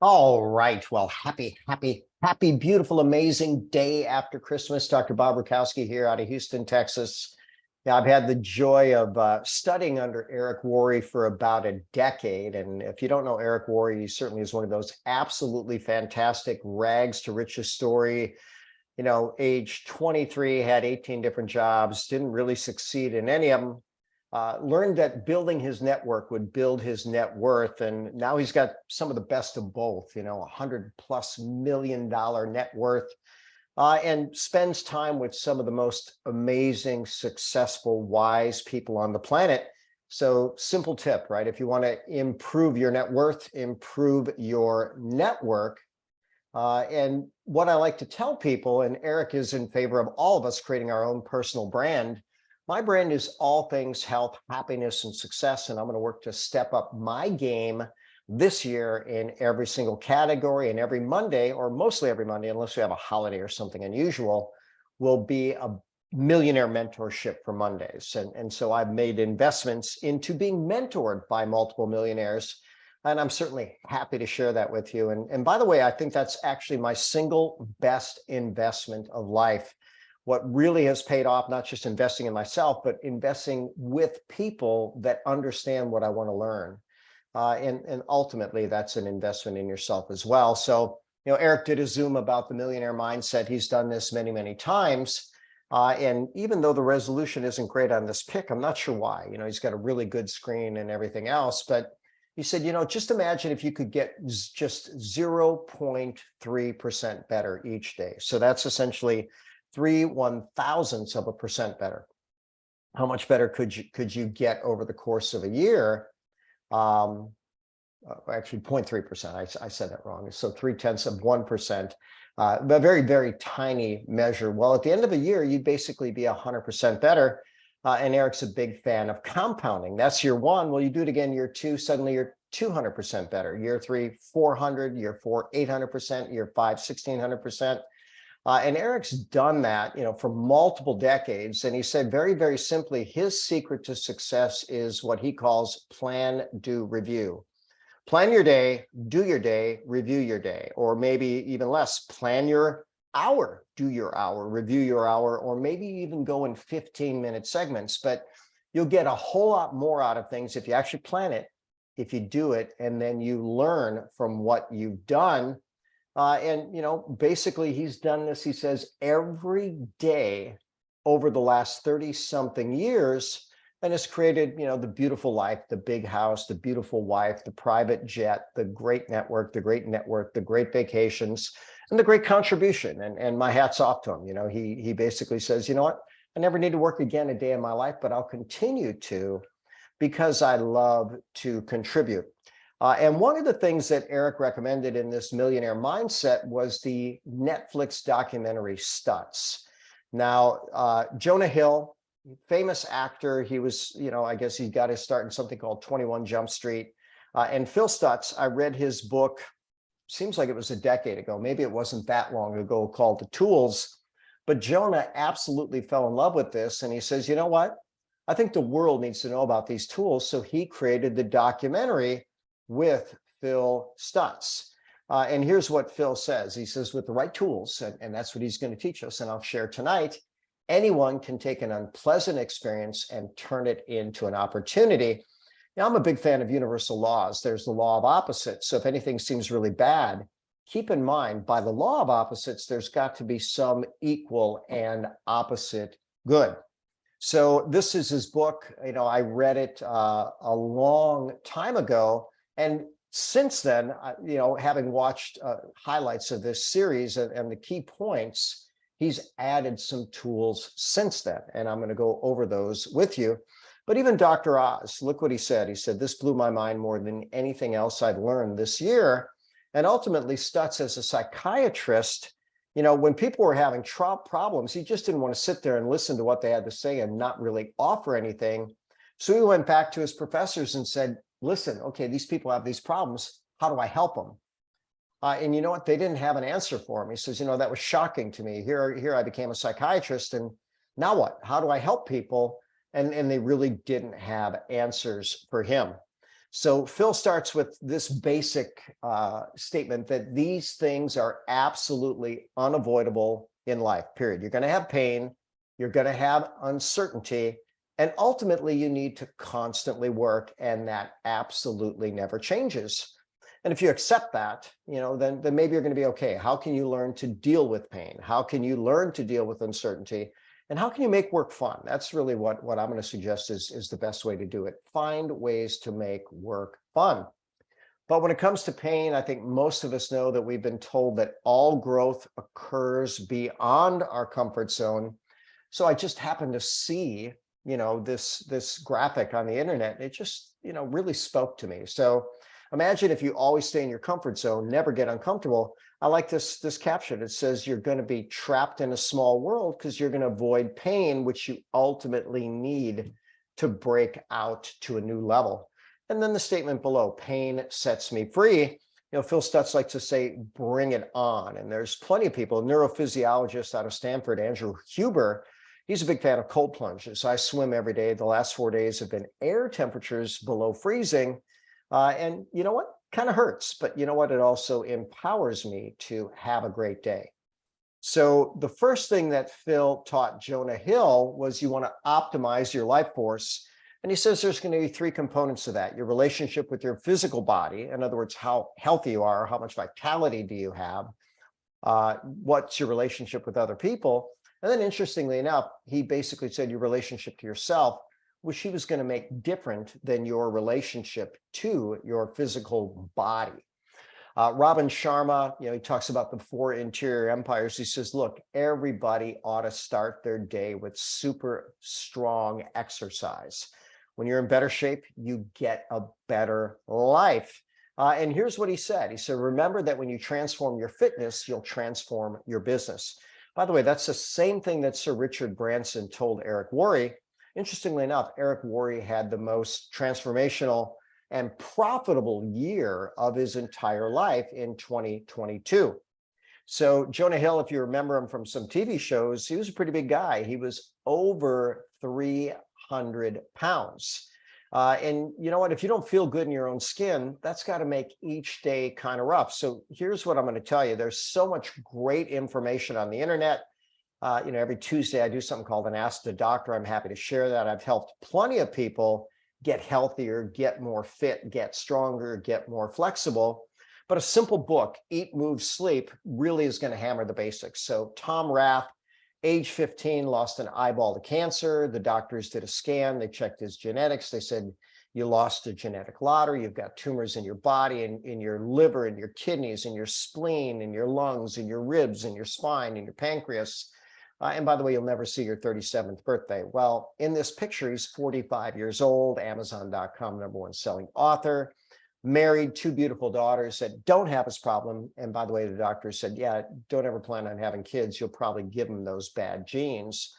All right. Well, happy, beautiful, amazing day after Christmas. Dr. Bobrakowski here out of Houston, Texas. Yeah, I've had the joy of studying under Eric Worre for about a decade. And if you don't know Eric Worre, he certainly is one of those absolutely fantastic rags to riches story. Age 23, had 18 different jobs, didn't really succeed in any of them. Learned that building his network would build his net worth. And now he's got some of the best of both, $100+ million net worth, and spends time with some of the most amazing, successful, wise people on the planet. So simple tip, right? If you want to improve your net worth, improve your network. And what I like to tell people, and Eric is in favor of all of us creating our own personal brand. My brand is all things health, happiness, and success, and I'm going to work to step up my game this year in every single category. And every Monday, or mostly every Monday, unless we have a holiday or something unusual, will be a millionaire mentorship for Mondays. And so I've made investments into being mentored by multiple millionaires, and I'm certainly happy to share that with you. And by the way, I think that's actually my single best investment of life. What really has paid off, not just investing in myself, but investing with people that understand what I want to learn. And ultimately, that's an investment in yourself as well. So, Eric did a Zoom about the millionaire mindset. He's done this many, many times. And even though the resolution isn't great on this pick, I'm not sure why. He's got a really good screen and everything else. But he said, just imagine if you could get just 0.3% better each day. So that's essentially 3/1000ths of a percent better. How much better could you get over the course of a year? Actually 0.3%. I said that wrong. So 0.3%, a very, very tiny measure. Well, at the end of a year, you'd basically be 100% better. And Eric's a big fan of compounding. That's year one. Well, you do it again, year two, suddenly you're 200% better. Year three, 400, year four, 800%, year five, 1,600%. And Eric's done that, for multiple decades. And he said very, very simply, his secret to success is what he calls plan, do, review. Plan your day, do your day, review your day, or maybe even less, plan your hour, do your hour, review your hour, or maybe even go in 15-minute segments. But you'll get a whole lot more out of things if you actually plan it, if you do it, and then you learn from what you've done. Basically he's done this, he says, every day over the last 30-something years, and has created, the beautiful life, the big house, the beautiful wife, the private jet, the great network, the great network, the great vacations, and the great contribution. And my hat's off to him. He basically says, I never need to work again a day in my life, but I'll continue to, because I love to contribute. And one of the things that Eric recommended in this millionaire mindset was the Netflix documentary Stutz. Now, Jonah Hill, famous actor, he was, I guess he got his start in something called 21 Jump Street. And Phil Stutz, I read his book, seems like it was a decade ago. Maybe it wasn't that long ago, called The Tools. But Jonah absolutely fell in love with this. And he says, you know what? I think the world needs to know about these tools. So he created the documentary with Phil Stutz. And here's what Phil says. He says, with the right tools, and that's what he's going to teach us, and I'll share tonight, anyone can take an unpleasant experience and turn it into an opportunity. Now, I'm a big fan of universal laws. There's the law of opposites. So if anything seems really bad, keep in mind, by the law of opposites, there's got to be some equal and opposite good. So this is his book. I read it a long time ago. And since then, having watched highlights of this series and the key points, he's added some tools since then. And I'm going to go over those with you. But even Dr. Oz, look what he said. He said, this blew my mind more than anything else I've learned this year. And ultimately, Stutz, as a psychiatrist, when people were having problems, he just didn't want to sit there and listen to what they had to say and not really offer anything. So he went back to his professors and said, listen, okay, these people have these problems. How do I help them? And you know what? They didn't have an answer for him. He says, that was shocking to me. Here I became a psychiatrist, and now what? How do I help people? And they really didn't have answers for him. So Phil starts with this basic statement that these things are absolutely unavoidable in life, period. You're going to have pain, you're going to have uncertainty, and ultimately you need to constantly work, and that absolutely never changes. And if you accept that, then maybe you're going to be okay. How can you learn to deal with pain? How can you learn to deal with uncertainty? And how can you make work fun? That's really what I'm going to suggest is the best way to do it. Find ways to make work fun. But when it comes to pain, I think most of us know that we've been told that all growth occurs beyond our comfort zone. So I just happened to see, this graphic on the internet. It just, really spoke to me. So imagine if you always stay in your comfort zone, never get uncomfortable. I like this caption. It says you're going to be trapped in a small world because you're going to avoid pain, which you ultimately need to break out to a new level. And then the statement below, pain sets me free. Phil Stutz likes to say, bring it on. And there's plenty of people, neurophysiologist out of Stanford, Andrew Huber, he's a big fan of cold plunges. I swim every day. The last 4 days have been air temperatures below freezing. And you know what? Kind of hurts, but you know what? It also empowers me to have a great day. So the first thing that Phil taught Jonah Hill was you want to optimize your life force. And he says there's going to be three components to that: your relationship with your physical body, in other words, how healthy you are, how much vitality do you have, what's your relationship with other people, and then interestingly enough, he basically said your relationship to yourself, which he was going to make different than your relationship to your physical body. Robin Sharma, he talks about the four interior empires. He says, look, everybody ought to start their day with super strong exercise. When you're in better shape, you get a better life. And here's what he said. He said, remember that when you transform your fitness, you'll transform your business. By the way, that's the same thing that Sir Richard Branson told Eric Worre. Interestingly enough, Eric Worre had the most transformational and profitable year of his entire life in 2022. So Jonah Hill, if you remember him from some TV shows, he was a pretty big guy. He was over 300 pounds. And you know what? If you don't feel good in your own skin, that's got to make each day kind of rough. So here's what I'm going to tell you. There's so much great information on the internet. Every Tuesday I do something called an Ask the Doctor. I'm happy to share that. I've helped plenty of people get healthier, get more fit, get stronger, get more flexible. But a simple book, Eat, Move, Sleep, really is going to hammer the basics. So Tom Rath, age 15, lost an eyeball to cancer. The doctors did a scan. They checked his genetics. They said, you lost a genetic lottery. You've got tumors in your body, in your liver, in your kidneys, in your spleen, in your lungs, in your ribs, in your spine, in your pancreas. And by the way, you'll never see your 37th birthday. Well, in this picture, he's 45 years old, Amazon.com #1 selling author, married, two beautiful daughters that don't have this problem. And by the way, the doctor said, yeah, don't ever plan on having kids. You'll probably give them those bad genes.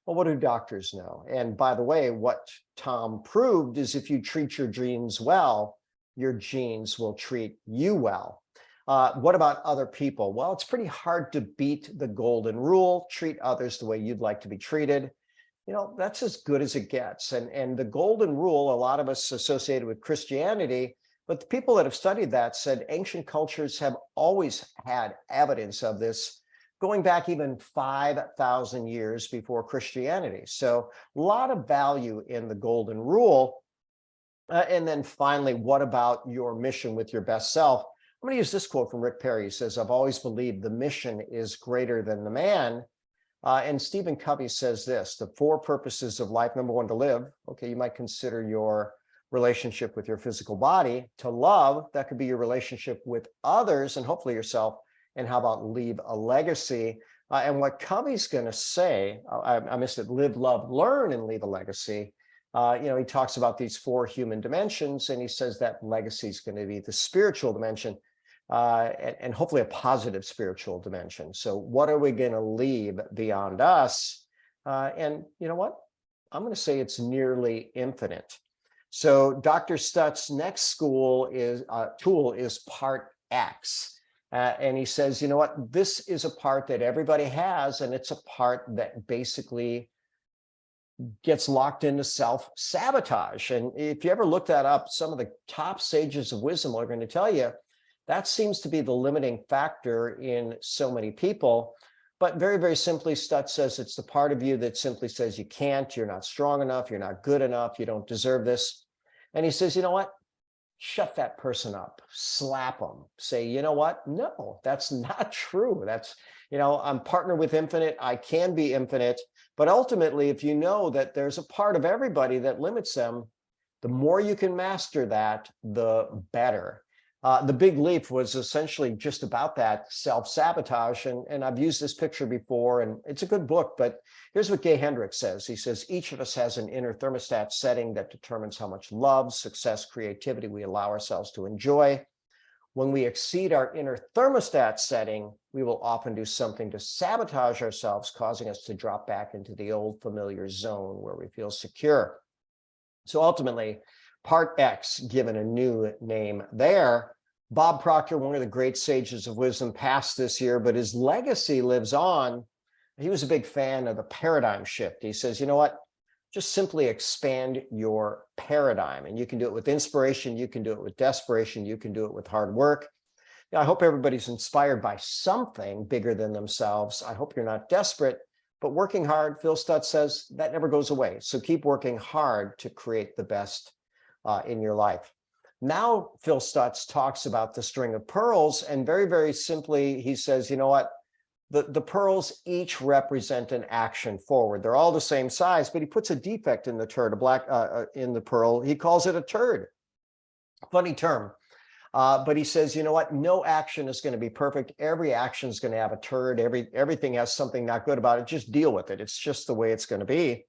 Well, what do doctors know? And by the way, what Tom proved is if you treat your genes well, your genes will treat you well. What about other people? Well, it's pretty hard to beat the golden rule. Treat others the way you'd like to be treated. That's as good as it gets. And the golden rule, a lot of us associated with Christianity, but the people that have studied that said ancient cultures have always had evidence of this, going back even 5,000 years before Christianity. So a lot of value in the golden rule. And then finally, what about your mission with your best self? I'm going to use this quote from Rick Perry. He says, I've always believed the mission is greater than the man. And Stephen Covey says this, the four purposes of life: #1, to live. Okay, you might consider your relationship with your physical body. To love, that could be your relationship with others and hopefully yourself. And how about leave a legacy? And what Covey's going to say, I missed it, live, love, learn, and leave a legacy. He talks about these four human dimensions, and he says that legacy is going to be the spiritual dimension. And hopefully a positive spiritual dimension. So what are we going to leave beyond us? And you know what? I'm going to say it's nearly infinite. So Dr. Stutz' next tool is part X. And he says, you know what? This is a part that everybody has, and it's a part that basically gets locked into self-sabotage. And if you ever look that up, some of the top sages of wisdom are going to tell you that seems to be the limiting factor in so many people. But very, very simply, Stutz says it's the part of you that simply says you can't, you're not strong enough, you're not good enough, you don't deserve this. And he says, you know what? Shut that person up, slap them, say, you know what? No, that's not true. That's, I'm partnered with infinite. I can be infinite. But ultimately, if you know that there's a part of everybody that limits them, the more you can master that, the better. The Big Leap was essentially just about that self-sabotage. And I've used this picture before, and it's a good book, but here's what Gay Hendricks says. He says, each of us has an inner thermostat setting that determines how much love, success, creativity we allow ourselves to enjoy. When we exceed our inner thermostat setting, we will often do something to sabotage ourselves, causing us to drop back into the old familiar zone where we feel secure. So ultimately, part X, given a new name there. Bob Proctor, one of the great sages of wisdom, passed this year, but his legacy lives on. He was a big fan of the paradigm shift. He says, you know what? Just simply expand your paradigm. And you can do it with inspiration. You can do it with desperation. You can do it with hard work. I hope everybody's inspired by something bigger than themselves. I hope you're not desperate, but working hard, Phil Stutz says, that never goes away. So keep working hard to create the best in your life. Now, Phil Stutz talks about the string of pearls, and very, very simply, he says, you know what? The pearls each represent an action forward. They're all the same size, but he puts a defect in the turd, in the pearl. He calls it a turd. Funny term. But he says, you know what? No action is going to be perfect. Every action is going to have a turd. Everything has something not good about it. Just deal with it. It's just the way it's going to be.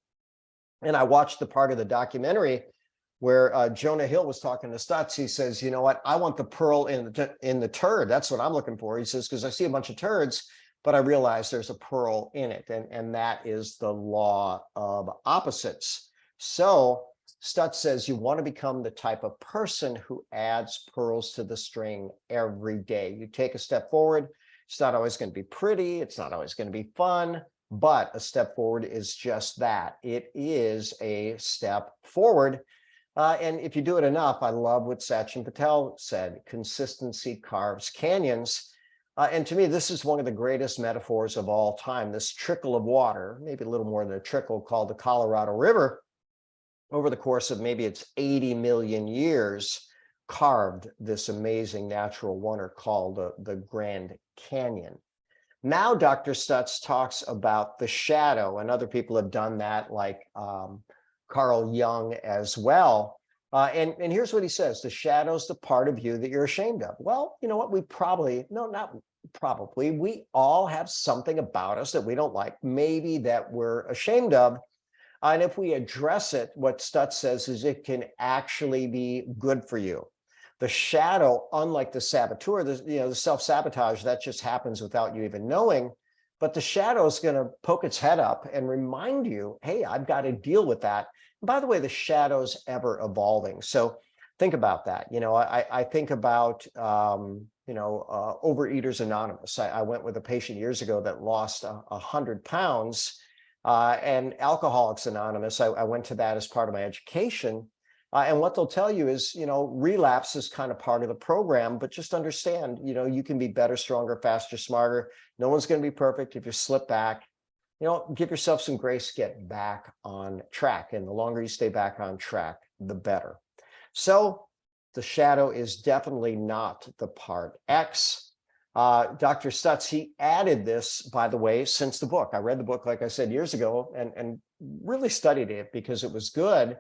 And I watched the part of the documentary where Jonah Hill was talking to Stutz. He says, you know what? I want the pearl in the turd. That's what I'm looking for. He says, because I see a bunch of turds, but I realize there's a pearl in it. And that is the law of opposites. So Stutz says you want to become the type of person who adds pearls to the string every day. You take a step forward. It's not always going to be pretty. It's not always going to be fun, but a step forward is just that. It is a step forward. And if you do it enough, I love what Sachin Patel said, consistency carves canyons. And to me, this is one of the greatest metaphors of all time. This trickle of water, maybe a little more than a trickle, called the Colorado River, over the course of maybe it's 80 million years, carved this amazing natural wonder called the Grand Canyon. Now, Dr. Stutz talks about the shadow, and other people have done that, like Carl Jung as well. And here's what he says: the shadow's the part of you that you're ashamed of. Well, you know what? We all have something about us that we don't like, maybe that we're ashamed of. And if we address it, what Stutz says is it can actually be good for you. The shadow, unlike the saboteur, the self-sabotage, that just happens without you even knowing. But the shadow is going to poke its head up and remind you, hey, I've got to deal with that. And by the way, the shadow's ever evolving. So think about that. I think about, Overeaters Anonymous. I went with a patient years ago that lost 100 pounds. And Alcoholics Anonymous, I went to that as part of my education. And what they'll tell you is, relapse is kind of part of the program, but just understand, you can be better, stronger, faster, smarter. No one's going to be perfect. If you slip back, give yourself some grace, get back on track. And the longer you stay back on track, the better. So the shadow is definitely not the part X. Dr. Stutz, he added this, by the way, since the book. I read the book, like I said, years ago, and really studied it because it was good.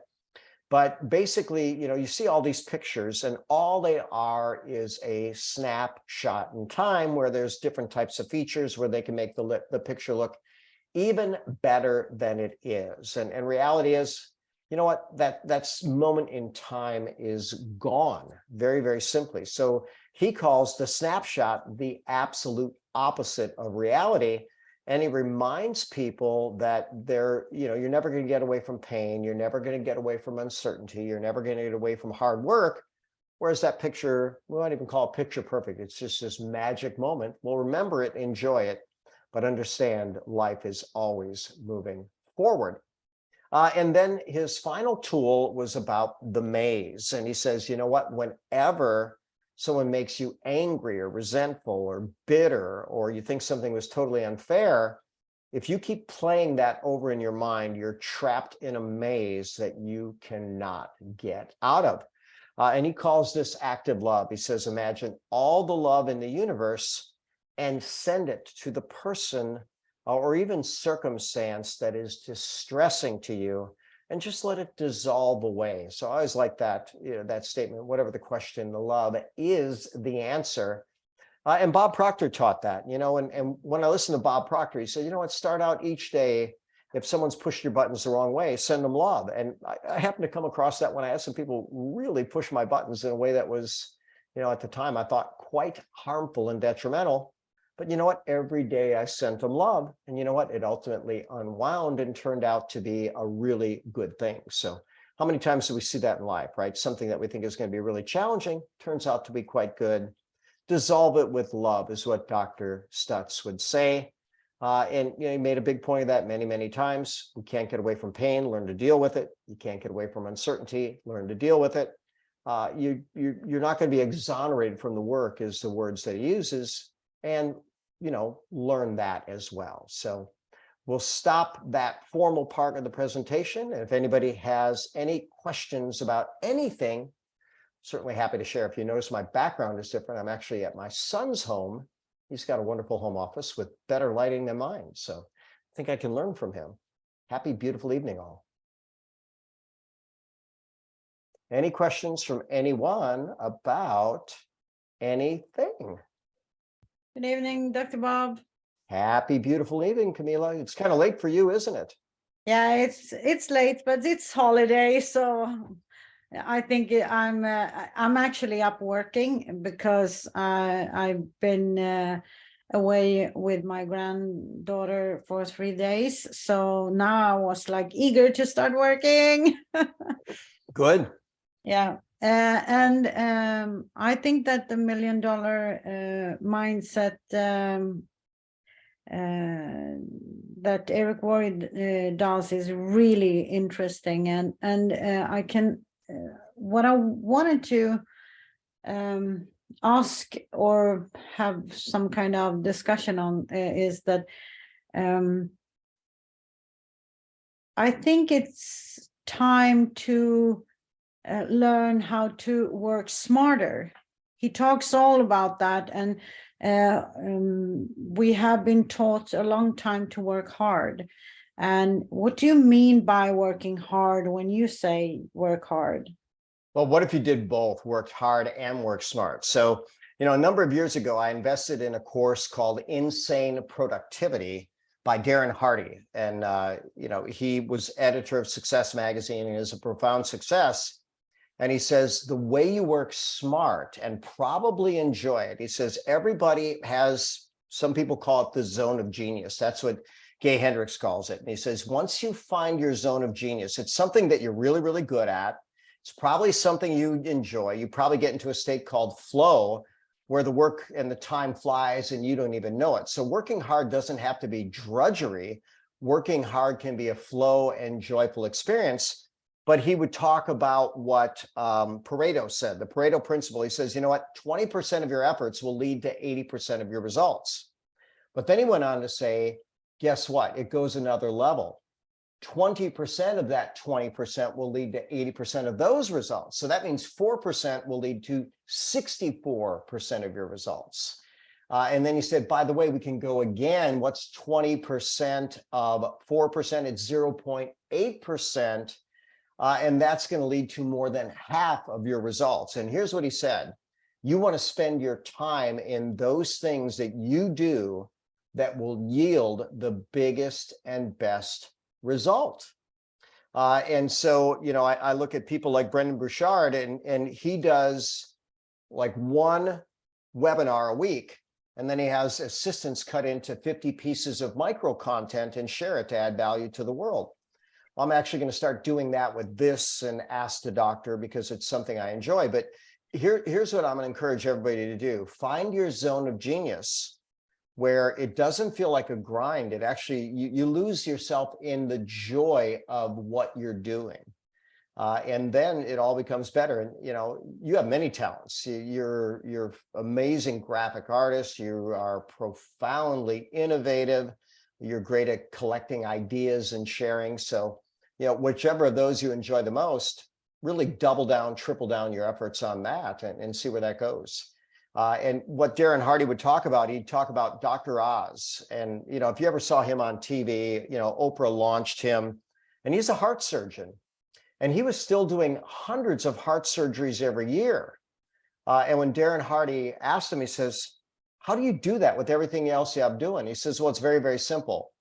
But basically, you see all these pictures, and all they are is a snapshot in time where there's different types of features where they can make the picture look even better than it is. And reality is, you know what, that moment in time is gone, very, very simply. So he calls the snapshot the absolute opposite of reality. And he reminds people that you're never going to get away from pain. You're never going to get away from uncertainty. You're never going to get away from hard work. Whereas that picture, we might even call it picture perfect. It's just this magic moment. We'll remember it, enjoy it, but understand life is always moving forward. And then his final tool was about the maze. And he says, you know what, whenever someone makes you angry or resentful or bitter, or you think something was totally unfair, if you keep playing that over in your mind, you're trapped in a maze that you cannot get out of. And he calls this active love. He says, imagine all the love in the universe and send it to the person or even circumstance that is distressing to you, and just let it dissolve away. So I always like that, that statement, whatever the question, the love is the answer. And Bob Proctor taught that, and when I listen to Bob Proctor, he said, you know what, start out each day, if someone's pushed your buttons the wrong way, send them love. And I happened to come across that when I had some people really push my buttons in a way that was, at the time I thought quite harmful and detrimental. But you know what? Every day I sent them love. And you know what? It ultimately unwound and turned out to be a really good thing. So how many times do we see that in life, right? Something that we think is going to be really challenging turns out to be quite good. Dissolve it with love is what Dr. Stutz would say. And he made a big point of that many, many times. We can't get away from pain, learn to deal with it. You can't get away from uncertainty, learn to deal with it. You're not going to be exonerated from the work is the words that he uses. And learn that as well. So we'll stop that formal part of the presentation. And if anybody has any questions about anything, certainly happy to share. If you notice, my background is different. I'm actually at my son's home. He's got a wonderful home office with better lighting than mine. So I think I can learn from him. Happy, beautiful evening, all. Any questions from anyone about anything? Good evening, Dr. Bob. Happy, beautiful evening, Camila. It's kind of late for you, isn't it? Yeah, it's late, but it's holiday, so I think I'm actually up working because I've been away with my granddaughter for 3 days. So now I was like eager to start working. Good. Yeah. And I think that the $1 million mindset that Eric Worre does is really interesting, and I can what I wanted to ask or have some kind of discussion on is that I think it's time to learn how to work smarter. He talks all about that, and we have been taught a long time to work hard. And what do you mean by working hard when you say work hard? Well, what if you did both, worked hard and worked smart? So, a number of years ago, I invested in a course called Insane Productivity by Darren Hardy. And, he was editor of Success Magazine and is a profound success. And he says, the way you work smart and probably enjoy it, he says, everybody has, some people call it the zone of genius. That's what Gay Hendricks calls it. And he says, once you find your zone of genius, it's something that you're really, really good at. It's probably something you enjoy. You probably get into a state called flow, where the work and the time flies and you don't even know it. So working hard doesn't have to be drudgery. Working hard can be a flow and joyful experience. But he would talk about what Pareto said, the Pareto principle. He says, 20% of your efforts will lead to 80% of your results. But then he went on to say, guess what? It goes another level. 20% of that 20% will lead to 80% of those results. So that means 4% will lead to 64% of your results. And then he said, by the way, we can go again. What's 20% of 4%? It's 0.8%. And that's going to lead to more than half of your results. And here's what he said. You want to spend your time in those things that you do that will yield the biggest and best result. And so, I look at people like Brendan Burchard, and he does like one webinar a week. And then he has assistants cut into 50 pieces of micro content and share it to add value to the world. I'm actually going to start doing that with this and Ask the Doctor because it's something I enjoy. But here's what I'm going to encourage everybody to do. Find your zone of genius. where it doesn't feel like a grind. It actually, you lose yourself in the joy of what you're doing. And then it all becomes better. And, you know, you have many talents. You're amazing graphic artist. You are profoundly innovative. You're great at collecting ideas and sharing. So, you know, whichever of those you enjoy the most, really double down, triple down your efforts on that and see where that goes. And what Darren Hardy would talk about, he'd talk about Dr. Oz. And, you know, if you ever saw him on TV, you know, Oprah launched him, and he's a heart surgeon. And he was still doing hundreds of heart surgeries every year. And when Darren Hardy asked him, he says, how do you do that with everything else you have doing? He says, well, it's very, very simple.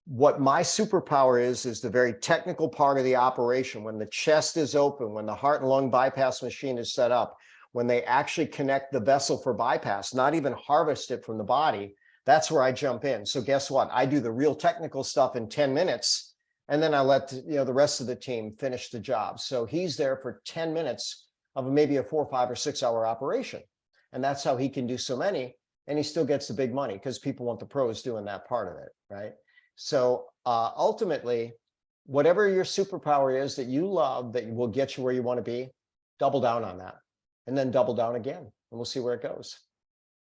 What my superpower is the very technical part of the operation. When the chest is open, when the heart and lung bypass machine is set up, when they actually connect the vessel for bypass, not even harvest it from the body, that's where I jump in. So guess what? I do the real technical stuff in 10 minutes. And then I let the rest of the team finish the job. So he's there for 10 minutes of maybe a 4, 5, or 6 hour operation. And that's how he can do so many. And he still gets the big money because people want the pros doing that part of it, right? So ultimately, whatever your superpower is that you love, that will get you where you want to be, double down on that. And then double down again. And we'll see where it goes.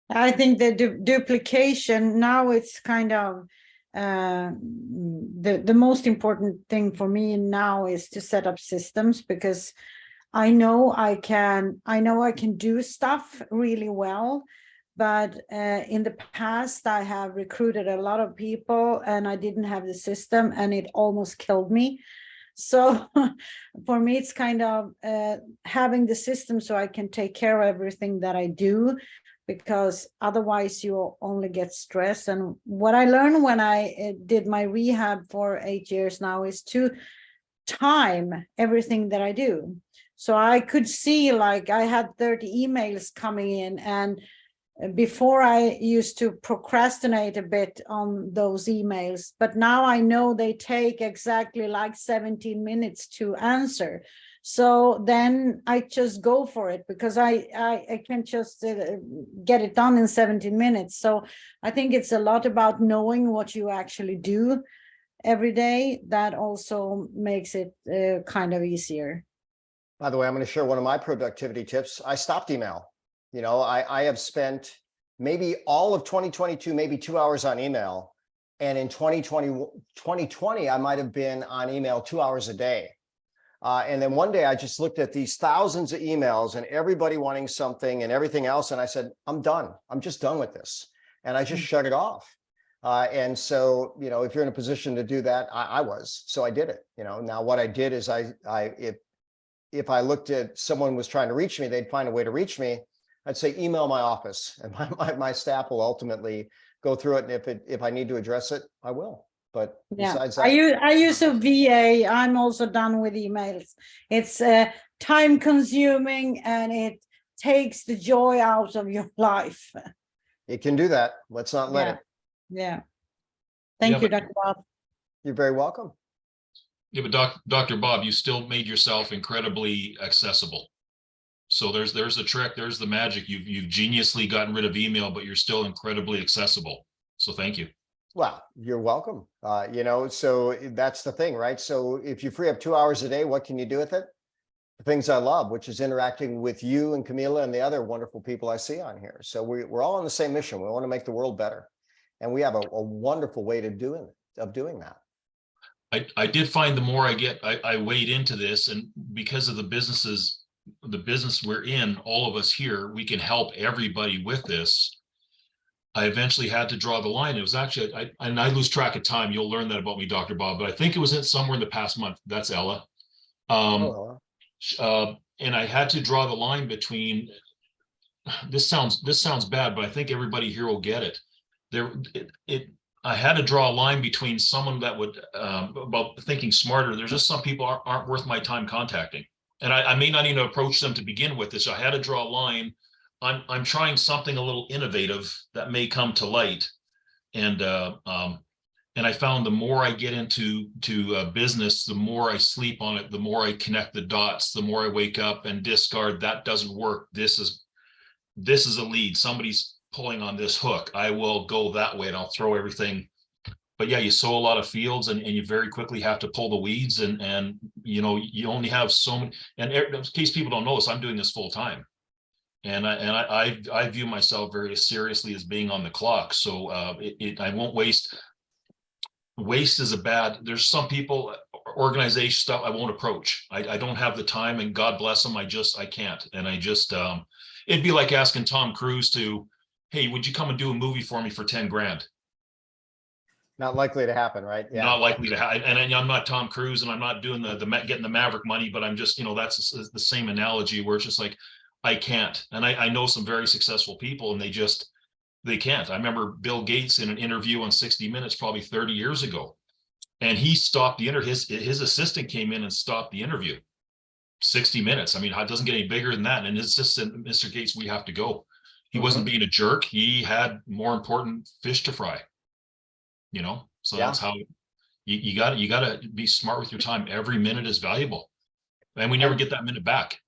I think the duplication, now it's kind of, the most important thing for me now is to set up systems, because I know I can do stuff really well, but in the past I have recruited a lot of people and I didn't have the system, and it almost killed me. So for me, it's kind of having the system so I can take care of everything that I do, because otherwise you'll only get stressed. And what I learned when I did my rehab for 8 years now is to time everything that I do. So I could see, like, I had 30 emails coming in, and before I used to procrastinate a bit on those emails, but now I know they take exactly like 17 minutes to answer. So then I just go for it, because I can just get it done in 17 minutes. So I think it's a lot about knowing what you actually do every day. That also makes it kind of easier. By the way, I'm going to share one of my productivity tips. I stopped email. You know, I have spent maybe all of 2022, maybe 2 hours on email. And in 2020, I might have been on email 2 hours a day. And then one day I just looked at these thousands of emails and everybody wanting something and everything else. And I said, I'm done. I'm just done with this. And I just shut it off. And so, you know, if you're in a position to do that, I was. So I did it. You know, now what I did is if I looked at someone was trying to reach me, they'd find a way to reach me. I'd say, email my office, and my staff will ultimately go through it. And if I need to address it, I will. But besides that, I use a VA. I'm also done with emails. It's time consuming, and it takes the joy out of your life. it can do that. Let's not let it. Yeah. Thank you, Dr. Bob. You're very welcome. Yeah, but Dr. Bob, you still made yourself incredibly accessible. So there's the trick, there's the magic. You've geniusly gotten rid of email, but you're still incredibly accessible. So thank you. Well, you're welcome. You know, so that's the thing, right? So if you free up 2 hours a day, what can you do with it? The things I love, which is interacting with you and Camila and the other wonderful people I see on here. So we're all on the same mission. We want to make the world better. And we have a wonderful way of doing that. I did find the more I wade into this, and because of the business we're in, all of us here, we can help everybody with this. I eventually had to draw the line. It was actually, I lose track of time. You'll learn that about me, Dr. Bob, but I think it was somewhere in the past month. That's Ella. And I had to draw the line between, this sounds bad, but I think everybody here will get it. I had to draw a line between someone that would, about thinking smarter. There's just some people aren't worth my time contacting. And I may not even approach them to begin with this. So I had to draw a line. I'm trying something a little innovative that may come to light. And I found the more I get into business, the more I sleep on it, the more I connect the dots, the more I wake up and discard that doesn't work. This is a lead. Somebody's pulling on this hook. I will go that way and I'll throw everything. But yeah, you sow a lot of fields and you very quickly have to pull the weeds and you know, you only have so many, and in case people don't know this, I'm doing this full time. And I view myself very seriously as being on the clock. So I won't waste. Waste is a bad, there's some people, organization stuff I won't approach. I don't have the time, and God bless them. I can't. And I just, it'd be like asking Tom Cruise to, hey, would you come and do a movie for me for 10 grand? Not likely to happen, right? Yeah. Not likely to happen. And I'm not Tom Cruise and I'm not doing getting the Maverick money, but I'm just, you know, that's the same analogy where it's just like, I can't. And I know some very successful people and they can't. I remember Bill Gates in an interview on 60 Minutes probably 30 years ago, and he stopped the interview. His assistant came in and stopped the interview. 60 Minutes. I mean, it doesn't get any bigger than that. And his assistant, Mr. Gates, we have to go. He wasn't being a jerk. He had more important fish to fry. You know, so that's how you got to be smart with your time. Every minute is valuable, and we never get that minute back.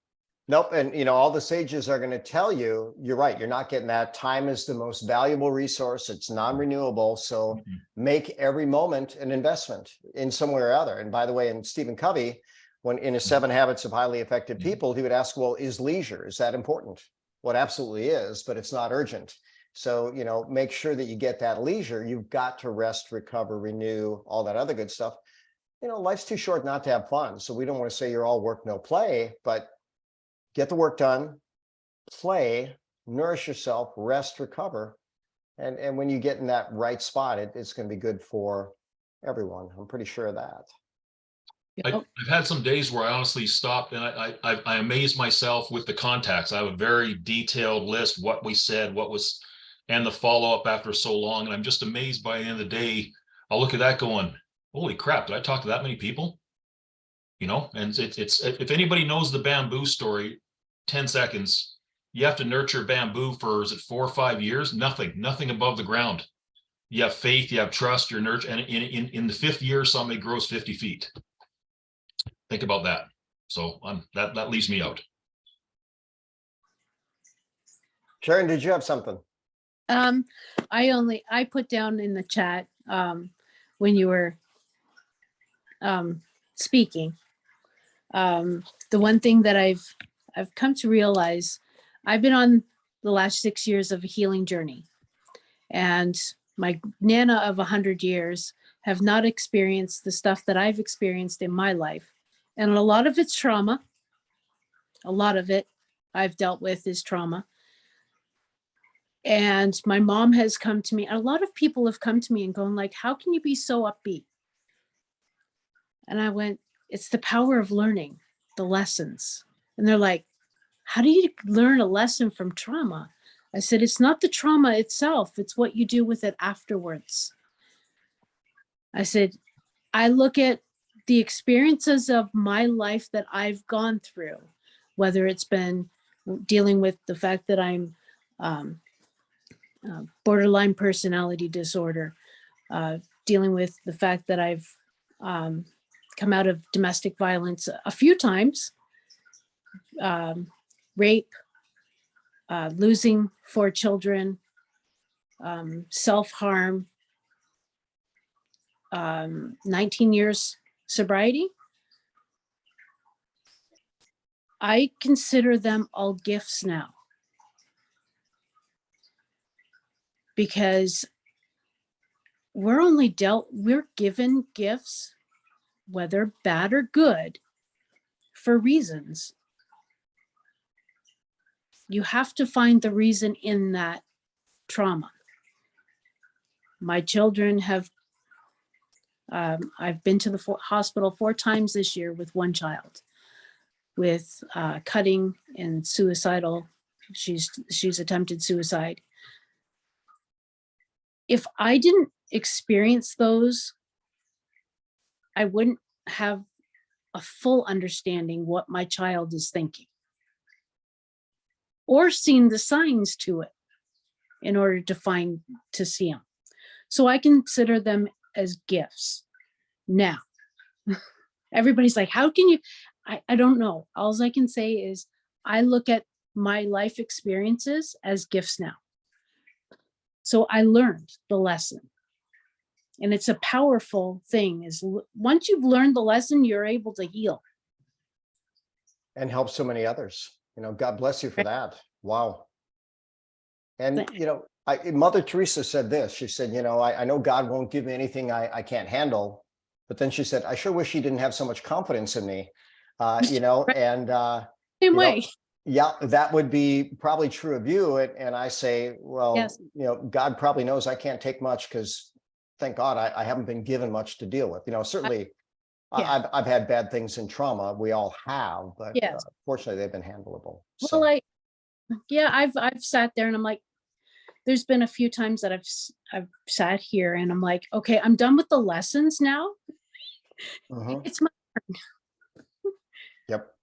Nope. And, you know, all the sages are going to tell you, you're right. You're not getting that. Time is the most valuable resource. It's non-renewable. So make every moment an investment in some way or other. And by the way, in Stephen Covey, when in his 7 Habits of Highly Effective People, he would ask, well, is leisure, is that important? Well, it absolutely is, but it's not urgent. So, you know, make sure that you get that leisure. You've got to rest, recover, renew, all that other good stuff. You know, life's too short not to have fun. So we don't want to say you're all work, no play, but get the work done, play, nourish yourself, rest, recover. And when you get in that right spot, it's going to be good for everyone. I'm pretty sure of that. I've had some days where I honestly stopped and I amazed myself with the contacts. I have a very detailed list, what we said, what was, and the follow-up after so long. And I'm just amazed by the end of the day. I'll look at that going, holy crap, did I talk to that many people? You know, and it's if anybody knows the bamboo story, 10 seconds, you have to nurture bamboo for, is it 4 or 5 years? Nothing above the ground. You have faith, you have trust, you're nurture, and in the 5th year, somebody grows 50 feet. Think about that. So that leaves me out. Sharon, did you have something? I put down in the chat when you were speaking. The one thing that I've come to realize, I've been on the last 6 years of a healing journey, and my Nana of 100 years have not experienced the stuff that I've experienced in my life. And a lot of it's trauma. A lot of it I've dealt with is trauma. And my mom has come to me, and a lot of people have come to me and gone like, how can you be so upbeat? And I went, it's the power of learning the lessons. And they're like, how do you learn a lesson from trauma? I said, it's not the trauma itself, it's what you do with it afterwards. I said, I look at the experiences of my life that I've gone through, whether it's been dealing with the fact that I'm borderline personality disorder, dealing with the fact that I've come out of domestic violence a few times, rape, losing 4 children, self-harm, 19 years sobriety. I consider them all gifts now, because we're given gifts, whether bad or good, for reasons. You have to find the reason in that trauma. My children have, I've been to the hospital 4 times this year with one child with cutting and suicidal. She's attempted suicide. If I didn't experience those, I wouldn't have a full understanding what my child is thinking, or seen the signs to it in order to see them. So I consider them as gifts. Now, everybody's like, how can you, I don't know. All I can say is I look at my life experiences as gifts now. So I learned the lesson. And it's a powerful thing is once you've learned the lesson, you're able to heal. And help so many others. You know, God bless you for that. Wow. And, Thank- you know, Mother Teresa said this. She said, you know, I know God won't give me anything I can't handle. But then she said, I sure wish he didn't have so much confidence in me. You know, Right. and, Same you know, way. yeah, that would be probably true of you. And I say, well, Yes. you know, God probably knows I can't take much because thank God I haven't been given much to deal with. You know, certainly Yeah. I've had bad things in trauma. We all have, but Yes. fortunately they've been handleable. Well, I've sat there and I'm like, there's been a few times that I've sat here and I'm like, okay, I'm done with the lessons now. Mhm. It's my Yep.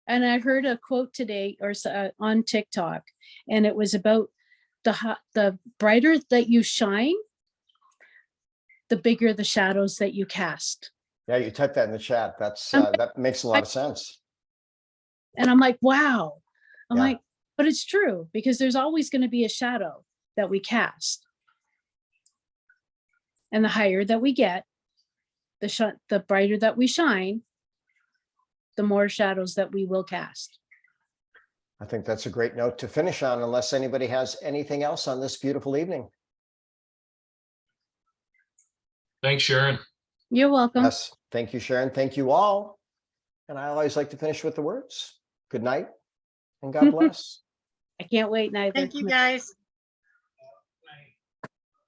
And I heard a quote today on TikTok, and it was about the brighter that you shine, the bigger the shadows that you cast. Yeah, you typed that in the chat. That's I'm that makes a lot of sense. And I'm like, wow. I'm Yeah. like, but it's true because there's always going to be a shadow that we cast. And the higher that we get, the brighter that we shine, the more shadows that we will cast. I think that's a great note to finish on, unless anybody has anything else on this beautiful evening. Thanks, Sharon. You're welcome. Yes. Thank you, Sharon. Thank you all. And I always like to finish with the words. Good night and God bless. I can't wait neither. Thank you, guys.